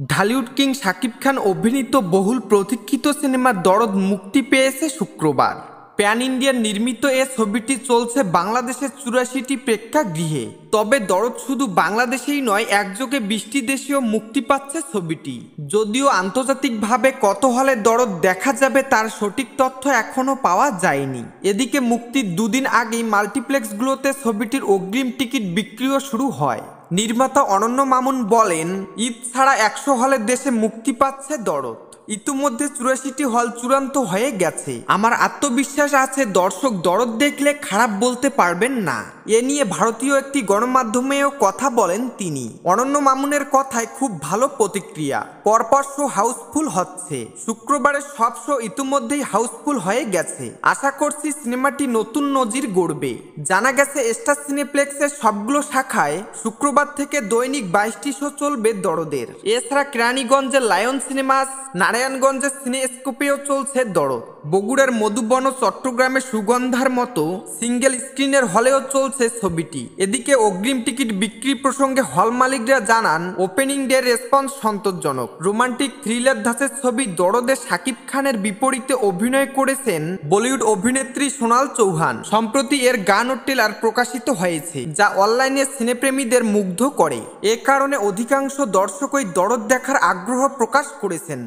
Dhallywood king Shakib Khan অভিনীত বহুল প্রতীক্ষিত সিনেমা দরদ মুক্তি পেয়েছে শুক্রবার। প্যান ইন্ডিয়ার নির্মিত এ ছবিটি চলছে বাংলাদেশের ৮৪টি প্রেক্ষাগৃহে। তবে দরদ শুধু বাংলাদেশেই নয়, একযোগে ২০টি দেশেও মুক্তি পাচ্ছে ছবিটি। যদিও আন্তর্জাতিকভাবে কত হলে দরদ দেখা যাবে তার সঠিক তথ্য এখনও পাওয়া যায়নি। এদিকে মুক্তির দুদিন আগেই মাল্টিপ্লেক্সগুলোতে ছবিটির অগ্রিম টিকিট বিক্রিও শুরু হয়। নির্মাতা অনন্য মামুন বলেন, ঈদ ছাড়া ১০০ হলের দেশে মুক্তি পাচ্ছে দরদ। ইতিমধ্যে ৮৪টি হল চূড়ান্ত হয়ে গেছে। আমার আত্মবিশ্বাস আছে দর্শক দরদ দেখলে খারাপ বলতে পারবেন না। এ নিয়ে ভারতীয় একটি গণমাধ্যমেও কথা বলেন তিনি। অনন্য মামুনের কথায় খুব ভালো প্রতিক্রিয়া। পরপর শো হাউসফুল হচ্ছে। শুক্রবারের সব শো ইতিমধ্যেই হাউসফুল হয়ে গেছে। আশা করছি সিনেমাটি নতুন নজির গড়বে। জানা গেছে স্টার সিনেপ্লেক্সের সবগুলো শাখায় শুক্রবার থেকে দৈনিক ২২টি শো চলবে দরদের। এছাড়া কেরানীগঞ্জের লায়ন সিনেমাস, নারায়ণগঞ্জের সিনেস্কোপেও চলছে দরদ। বগুড়ার মধুবন ও চট্টগ্রামের সুগন্ধার মতো সিঙ্গেল স্ক্রিনের হলেও চলছে ছবিটি। এদিকে অগ্রিম টিকিট বিক্রি প্রসঙ্গে হল মালিকরা জানান, ওপেনিং ডে রেসপন্স সন্তোষজনক। রোমান্টিক থ্রিলার ধাঁচের ছবি দরদে শাকিব খানের বিপরীতে অভিনয় করেছেন বলিউড অভিনেত্রী সোনাল চৌহান। সম্প্রতি এর গান ও ট্রেলার প্রকাশিত হয়েছে, যা অনলাইনে সিনেপ্রেমীদের মুগ্ধ করে। এ কারণে অধিকাংশ দর্শকই দরদ দেখার আগ্রহ প্রকাশ করেছেন।